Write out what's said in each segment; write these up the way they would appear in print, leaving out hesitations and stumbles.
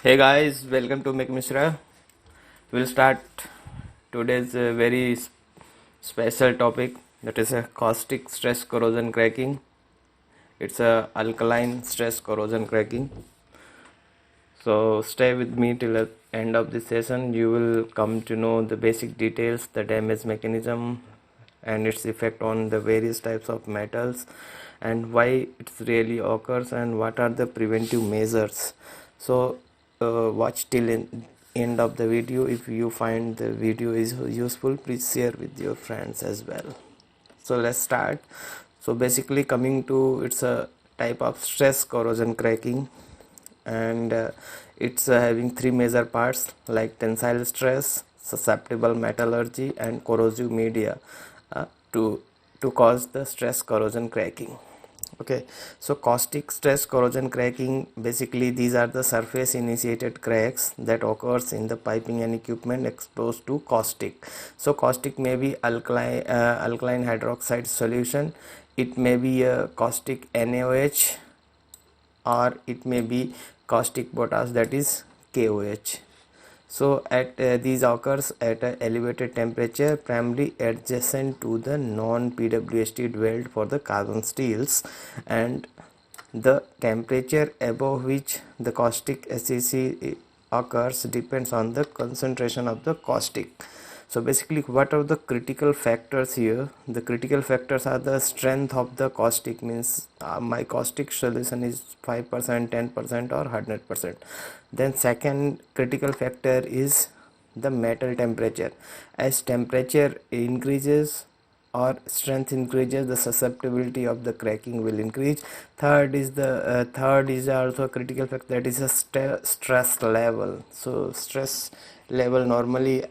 Hey guys, welcome to Make Mishra. We'll start today's very special topic, that is a caustic stress corrosion cracking. It's a alkaline stress corrosion cracking. So stay with me till the end of this session. You will come to know the basic details, the damage mechanism and its effect on the various types of metals, and why it really occurs, and what are the preventive measures. So watch till end of the video. If you find the video is useful, please share with your friends as well. So let's start. So basically, coming to, it's a type of stress corrosion cracking, and it's having three major parts like tensile stress, susceptible metallurgy and corrosive media uh, to cause the stress corrosion cracking. Okay, so caustic stress corrosion cracking, basically these are the surface initiated cracks that occurs in the piping and equipment exposed to caustic. So caustic may be alkaline hydroxide solution, it may be a caustic NaOH, or it may be caustic potash, that is KOH. So at these occurs at a elevated temperature, primarily adjacent to the non-PWST weld for the carbon steels, and the temperature above which the caustic SEC occurs depends on the concentration of the caustic. So basically, what are the critical factors here? The critical factors are the strength of the caustic, means my caustic solution is 5%, 10% or 100%. Then second critical factor is the metal temperature. As temperature increases or strength increases, the susceptibility of the cracking will increase. Third is also a critical factor, that is a stress level. So stress level, normally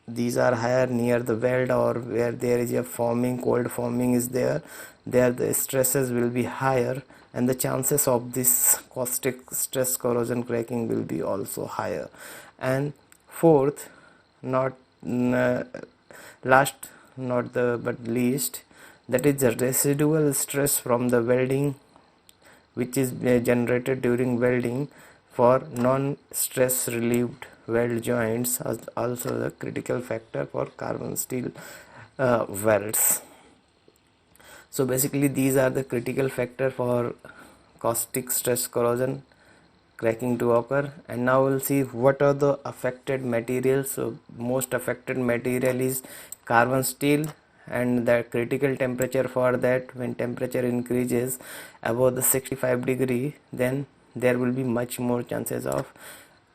these are higher near the weld or where there is a forming, cold forming is there the stresses will be higher, and the chances of this caustic stress corrosion cracking will be also higher. And fourth, not last not the but least, that is the residual stress from the welding, which is generated during welding for non-stress relieved weld joints, as also the critical factor for carbon steel welds. So basically, these are the critical factor for caustic stress corrosion cracking to occur. And now we'll see what are the affected materials. So most affected material is carbon steel, and the critical temperature for that, when temperature increases above the 65 degree, then there will be much more chances of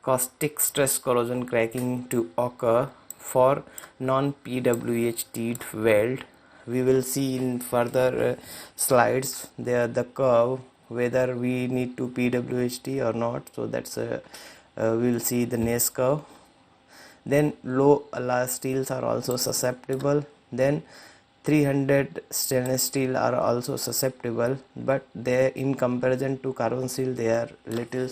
caustic stress corrosion cracking to occur for non-PWHT weld. We will see in further slides there the curve, whether we need to PWHT or not. So that's we will see the Nash curve. Then low alloy steels are also susceptible. Then 300 stainless steel are also susceptible, but they, in comparison to carbon steel, they are little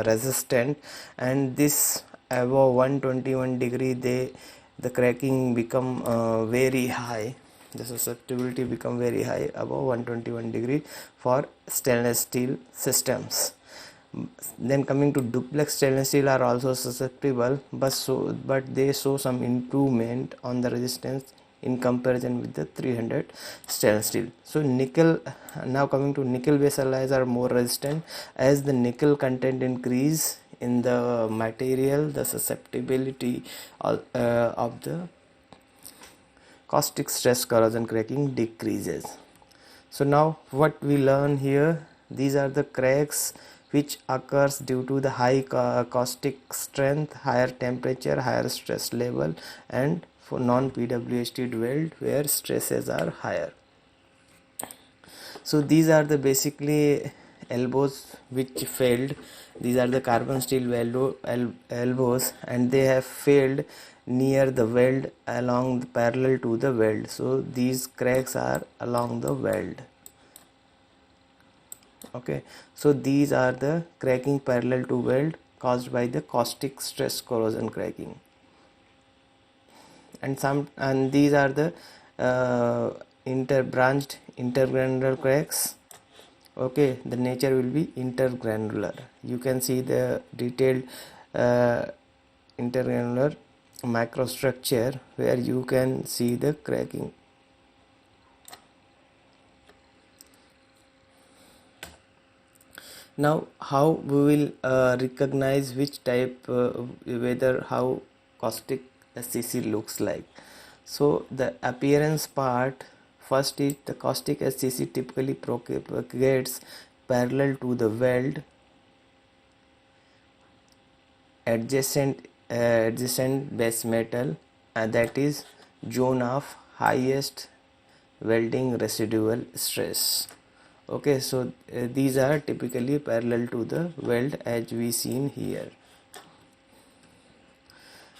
resistant, and this above 121 degree the cracking become very high. The susceptibility become very high above 121 degree for stainless steel systems. Then coming to duplex stainless steel are also susceptible, but they show some improvement on the resistance in comparison with the 300 stainless steel. So nickel, now coming to nickel based alloys are more resistant. As the nickel content increase in the material, the susceptibility of the caustic stress corrosion cracking decreases. So now what we learn here, these are the cracks which occurs due to the high caustic strength, higher temperature, higher stress level, and for non-PWHT weld where stresses are higher. So these are the basically elbows which failed. These are the carbon steel elbows, and they have failed near the weld along parallel to the weld. So these cracks are along the weld. Okay, so these are the cracking parallel to weld caused by the caustic stress corrosion cracking. And these are the interbranched intergranular cracks. Okay, the nature will be intergranular. You can see the detailed uh, intergranular microstructure where you can see the cracking. Now how we will recognize which type, whether how caustic SCC looks like. So the appearance part, first is the caustic SCC typically propagates parallel to the weld adjacent base metal, and that is zone of highest welding residual stress. Okay, so these are typically parallel to the weld as we seen here.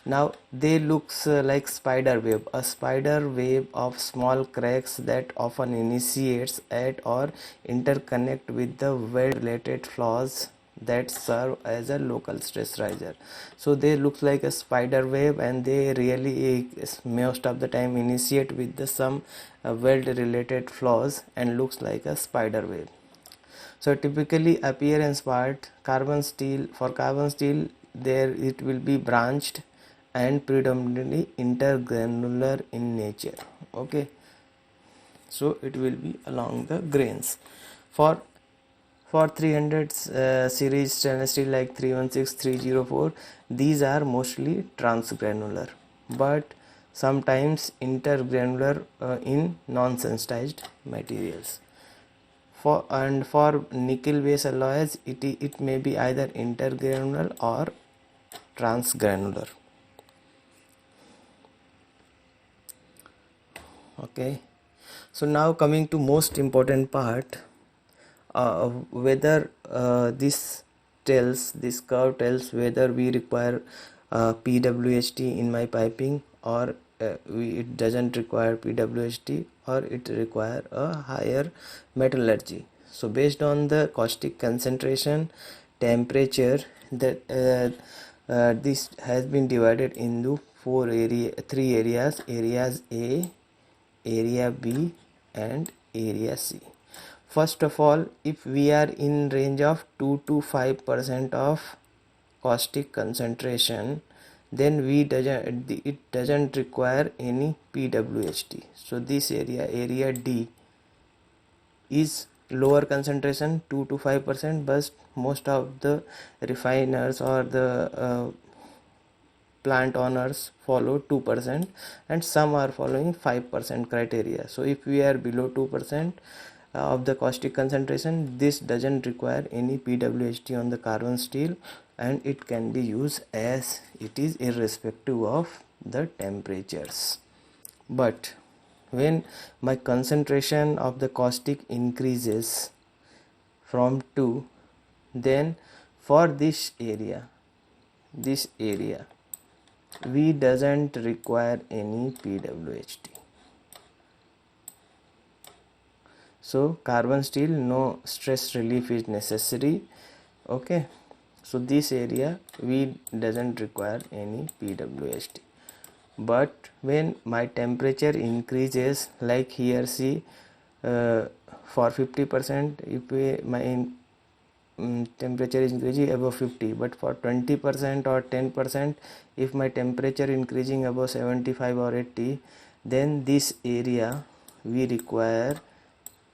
Now they looks like spider web, a spider web of small cracks that often initiates at or interconnect with the weld related flaws that serve as a local stress riser. So they look like a spider web, and they really most of the time initiate with the some weld related flaws and looks like a spider web. So typically appearance part, carbon steel, for carbon steel there it will be branched and predominantly intergranular in nature. Okay, so it will be along the grains. For 300 series stainless steel like 316, 304, these are mostly transgranular, but sometimes intergranular in non-sensitized materials. For nickel based alloys, it may be either intergranular or transgranular. Okay, so now coming to most important part, whether this curve tells whether we require PWHT in my piping, or it doesn't require PWHT, or it require a higher metallurgy. So based on the caustic concentration, temperature, that this has been divided into three areas: areas A, area B, and area C. First of all, if we are in range of 2 to 5% of caustic concentration, then it doesn't require any PWHT. So this area D, is lower concentration, 2 to 5%, but most of the refiners or the plant owners follow 2%, and some are following 5% criteria. So if we are below 2% of the caustic concentration, this doesn't require any PWHT on the carbon steel, and it can be used as it is irrespective of the temperatures. But when my concentration of the caustic increases from 2, then for this area we doesn't require any PWHT. So carbon steel, no stress relief is necessary. Okay, so this area we doesn't require any PWHT. But when my temperature increases, like here see, for 50%, if my temperature is increasing above 50, but for 20% or 10%, if my temperature increasing above 75 or 80, then this area we require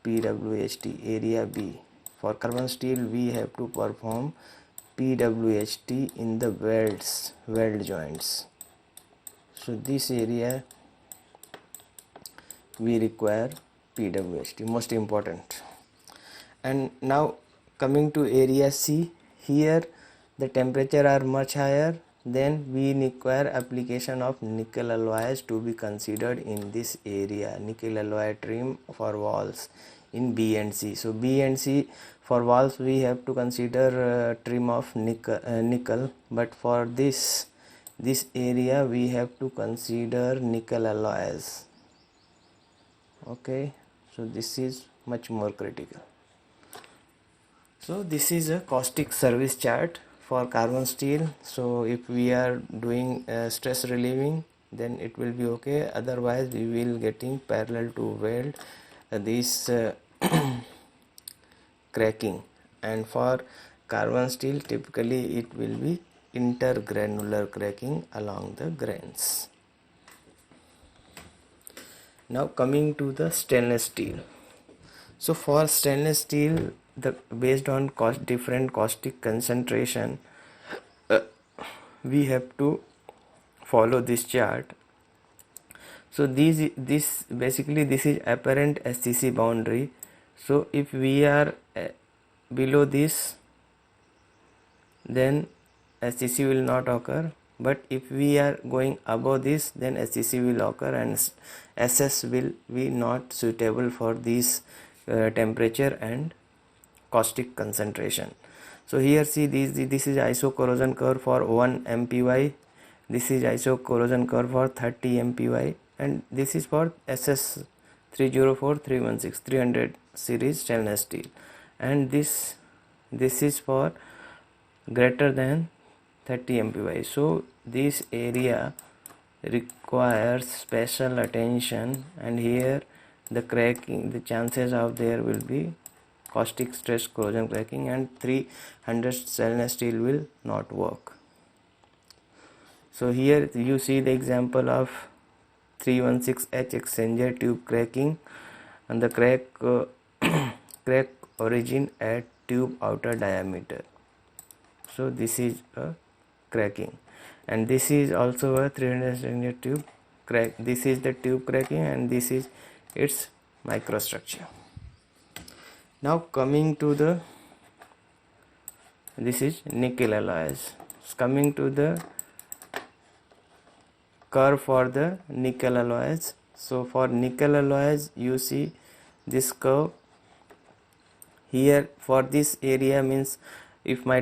PWHT, area B. For carbon steel we have to perform PWHT in the weld joints. So this area we require PWHT, most important. And now coming to area C, here the temperature are much higher, then we require application of nickel alloys to be considered in this area, nickel alloy trim for walls in B and C. So B and C, for walls we have to consider trim of nickel, but for this area we have to consider nickel alloys. Okay, so this is much more critical. So this is a caustic service chart for carbon steel. So if we are doing stress relieving, then it will be okay, otherwise we will getting parallel to weld this cracking, and for carbon steel typically it will be intergranular cracking along the grains. Now coming to the stainless steel. So for stainless steel, based on different caustic concentration, we have to follow this chart. So this basically this is apparent SCC boundary. So if we are below this, then SCC will not occur, but if we are going above this, then SCC will occur, and SS will be not suitable for this temperature and caustic concentration. So here see this is isocorrosion curve for 1 mpy, this is isocorrosion curve for 30 mpy, and this is for SS 304316 300 series stainless steel, and this is for greater than 30 mpy. So this area requires special attention, and here the cracking, the chances of there will be caustic stress corrosion cracking, and 300 stainless steel will not work. So here you see the example of 316H exchanger tube cracking, and the crack origin at tube outer diameter. So this is a cracking, and this is also a 300 exchanger tube crack. This is the tube cracking, and this is its microstructure. Now coming to the, this is nickel alloys. Coming to the curve for the nickel alloys. So for nickel alloys, you see this curve here. For this area means if my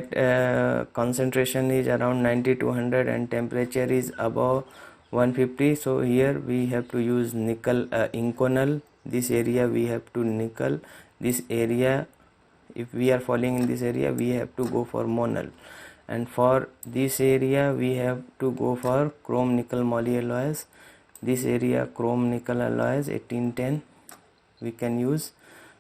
concentration is around 90 to 100 and temperature is above 150, so here we have to use nickel Inconel. This area we have to nickel. This area, if we are falling in this area, we have to go for Monel, and for this area we have to go for chrome nickel moly alloys. This area chrome nickel alloys 1810 we can use.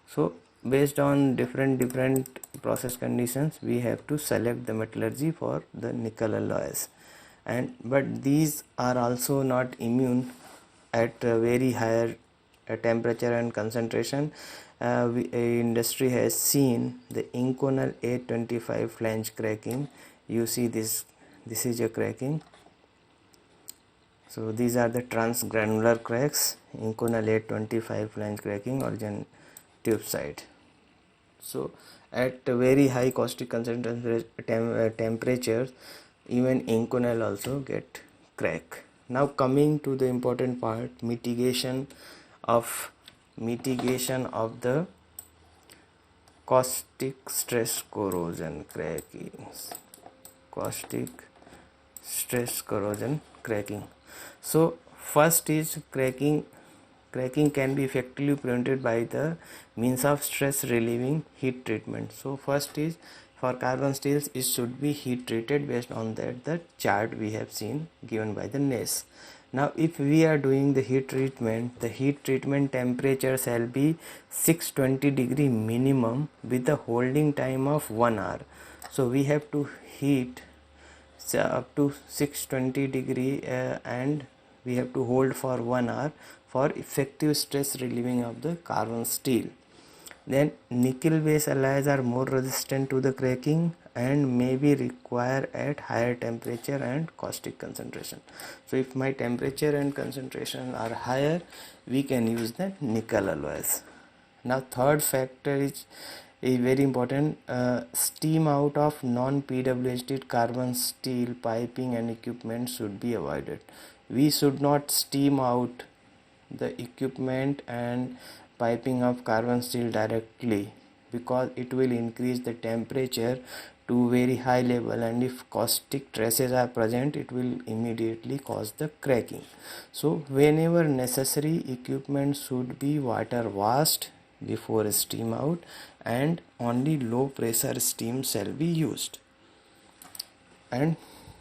So based on different process conditions, we have to select the metallurgy for the nickel alloys, and but these are also not immune at a very higher temperature and concentration. Industry has seen the Inconel 825 flange cracking. You see this is a cracking. So these are the transgranular cracks, Inconel 825 flange cracking, origin tube side. So at a very high caustic concentration temperatures, even Inconel also get crack. Now coming to the important part, mitigation of the caustic stress corrosion cracking. Caustic stress corrosion cracking. So first is cracking can be effectively prevented by the means of stress relieving heat treatment. So first is for carbon steels, it should be heat treated based on that the chart we have seen given by the NES. Now if we are doing the heat treatment, the heat treatment temperature shall be 620 degree minimum with the holding time of 1 hour. So we have to heat up to 620 degree and we have to hold for 1 hour for effective stress relieving of the carbon steel. Then nickel based alloys are more resistant to the cracking and may be required at higher temperature and caustic concentration. So if my temperature and concentration are higher, we can use the nickel alloys. Now third factor is very important. Steam out of non-PWHD carbon steel piping and equipment should be avoided. We should not steam out the equipment and piping of carbon steel directly, because it will increase the temperature to very high level, and if caustic traces are present, it will immediately cause the cracking. So whenever necessary, equipment should be water washed before steam out, and only low pressure steam shall be used. And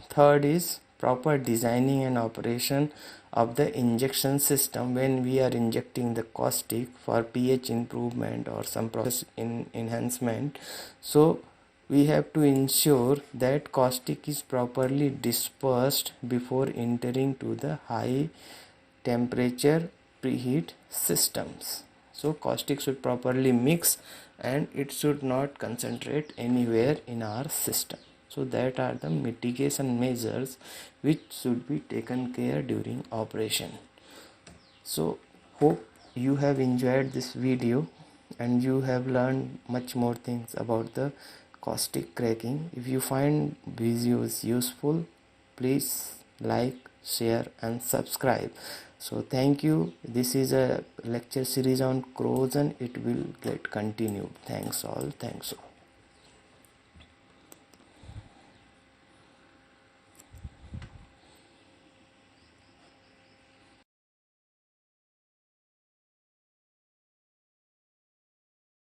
third is proper designing and operation of the injection system. When we are injecting the caustic for pH improvement or some process enhancement, so we have to ensure that caustic is properly dispersed before entering to the high temperature preheat systems. So caustic should properly mix and it should not concentrate anywhere in our system. So that are the mitigation measures which should be taken care during operation. So hope you have enjoyed this video and you have learned much more things about the caustic cracking. If you find videos useful, please like, share and subscribe. So thank you. This is a lecture series on corrosion. It will get continued. Thanks all.